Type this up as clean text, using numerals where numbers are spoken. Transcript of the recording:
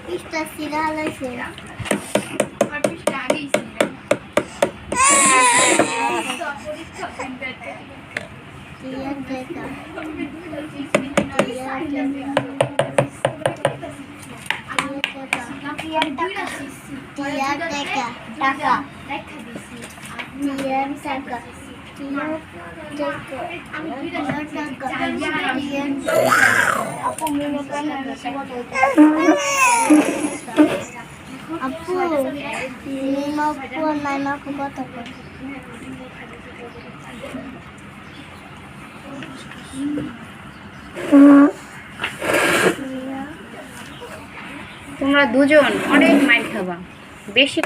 Pista sirala sira. আর পিছটা আগেই ছিল Tiyan teka. Tiyan teka. Taka. Tiyan taka. Tiyan teka. Tiyan taka. Aku minum kan Apu, lima pun nama aku kota pun. তোমরা দুজন অনেক মাইর খাবা বেশি